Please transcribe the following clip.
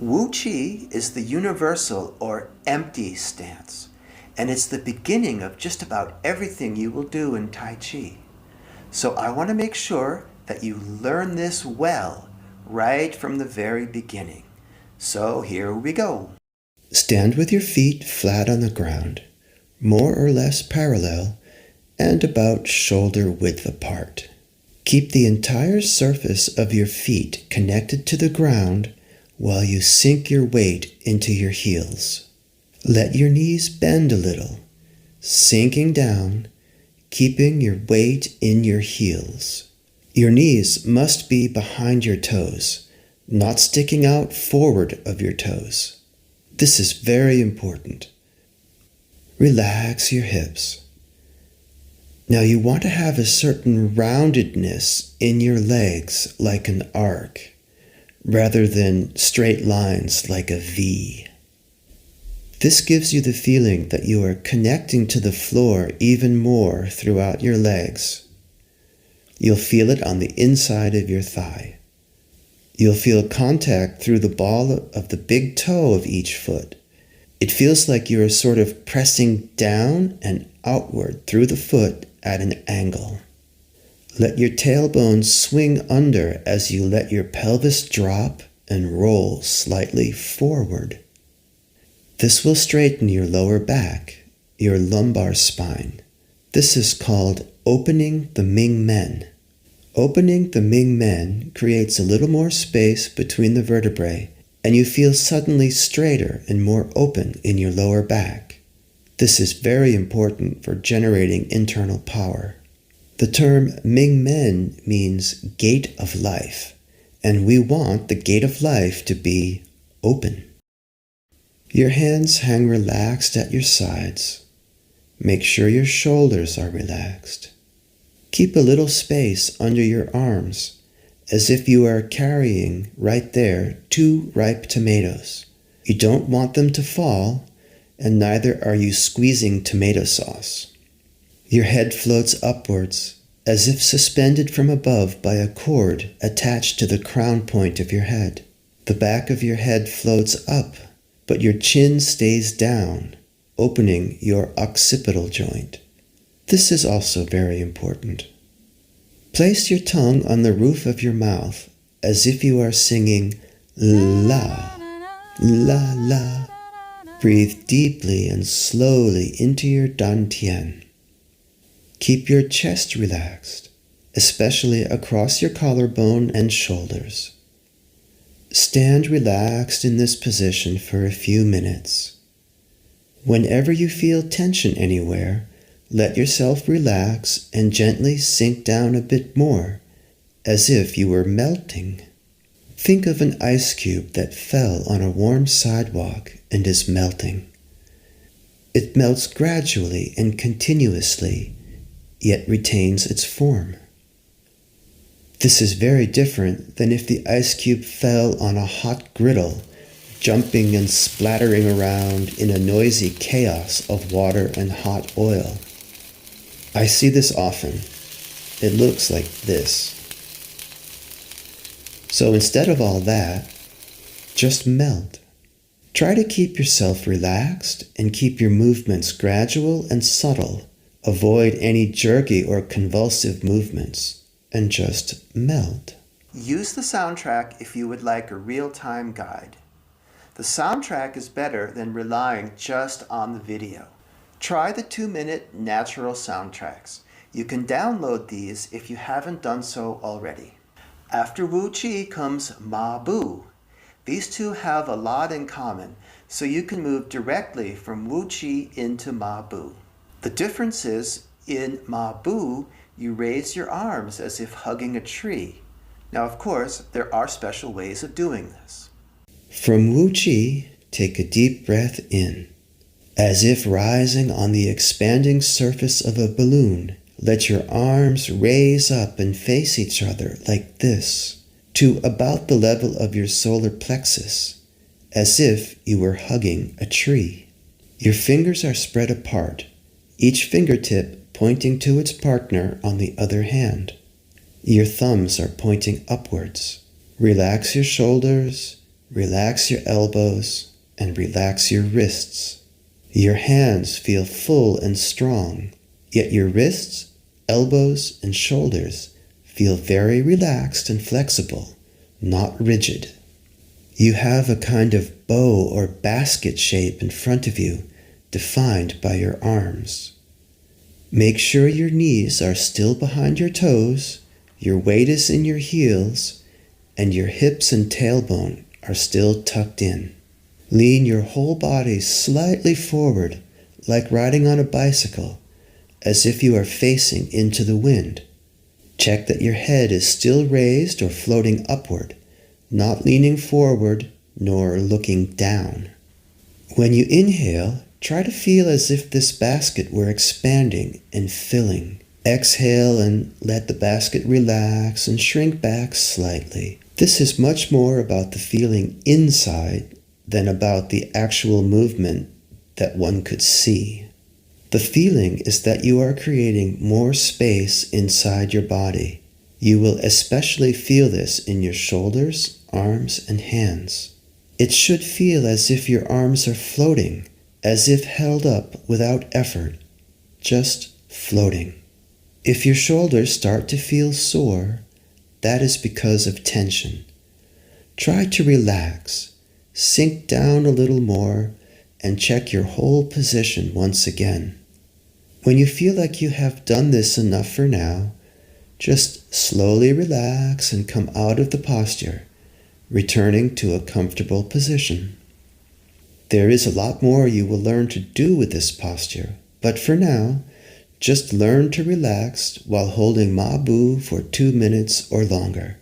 Wuji is the universal or empty stance, and it's the beginning of just about everything you will do in Tai Chi. So I want to make sure that you learn this well right from the very beginning. So here we go. Stand with your feet flat on the ground, more or less parallel, and about shoulder width apart. Keep the entire surface of your feet connected to the ground while you sink your weight into your heels. Let your knees bend a little, sinking down, keeping your weight in your heels. Your knees must be behind your toes, not sticking out forward of your toes. This is very important. Relax your hips. Now you want to have a certain roundedness in your legs like an arc, rather than straight lines like a V. This gives you the feeling that you are connecting to the floor even more throughout your legs. You'll feel it on the inside of your thigh. You'll feel contact through the ball of the big toe of each foot. It feels like you are sort of pressing down and outward through the foot at an angle. Let your tailbone swing under as you let your pelvis drop and roll slightly forward. This will straighten your lower back, your lumbar spine. This is called opening the Ming Men. Opening the Ming Men creates a little more space between the vertebrae, and you feel suddenly straighter and more open in your lower back. This is very important for generating internal power. The term Ming Men means gate of life, and we want the gate of life to be open. Your hands hang relaxed at your sides. Make sure your shoulders are relaxed. Keep a little space under your arms, as if you are carrying right there 2 ripe tomatoes. You don't want them to fall, and neither are you squeezing tomato sauce. Your head floats upwards, as if suspended from above by a cord attached to the crown point of your head. The back of your head floats up, but your chin stays down, opening your occipital joint. This is also very important. Place your tongue on the roof of your mouth, as if you are singing la, la, la. Breathe deeply and slowly into your Dan Tien. Keep your chest relaxed, especially across your collarbone and shoulders. Stand relaxed in this position for a few minutes. Whenever you feel tension anywhere, let yourself relax and gently sink down a bit more, as if you were melting. Think of an ice cube that fell on a warm sidewalk and is melting. It melts gradually and continuously, yet retains its form. This is very different than if the ice cube fell on a hot griddle, jumping and splattering around in a noisy chaos of water and hot oil. I see this often. It looks like this. So instead of all that, just melt. Try to keep yourself relaxed and keep your movements gradual and subtle. Avoid any jerky or convulsive movements and just melt. Use the soundtrack if you would like a real-time guide. The soundtrack is better than relying just on the video. Try the 2-minute natural soundtracks. You can download these if you haven't done so already. After Wu Chi comes Ma Bu. These two have a lot in common, so you can move directly from Wu Chi into Ma Bu. The difference is, in Ma Bu, you raise your arms as if hugging a tree. Now, of course, there are special ways of doing this. From Wu Chi, take a deep breath in. As if rising on the expanding surface of a balloon, let your arms raise up and face each other like this, to about the level of your solar plexus, as if you were hugging a tree. Your fingers are spread apart, each fingertip pointing to its partner on the other hand. Your thumbs are pointing upwards. Relax your shoulders, Relax your elbows and relax your wrists. Your hands feel full and strong, yet your wrists, elbows, and shoulders feel very relaxed and flexible, not rigid. You have a kind of bow or basket shape in front of you, defined by your arms. Make sure your knees are still behind your toes, your weight is in your heels, and your hips and tailbone are still tucked in. Lean your whole body slightly forward, like riding on a bicycle, as if you are facing into the wind. Check that your head is still raised or floating upward, not leaning forward nor looking down. When you inhale, try to feel as if this basket were expanding and filling. Exhale and let the basket relax and shrink back slightly. This is much more about the feeling inside than about the actual movement that one could see. The feeling is that you are creating more space inside your body. You will especially feel this in your shoulders, arms, and hands. It should feel as if your arms are floating, as if held up without effort, just floating. If your shoulders start to feel sore, that is because of tension. Try to relax, sink down a little more, and check your whole position once again. When you feel like you have done this enough for now, just slowly relax and come out of the posture, returning to a comfortable position. There is a lot more you will learn to do with this posture, but for now, just learn to relax while holding Ma Bu for 2 minutes or longer.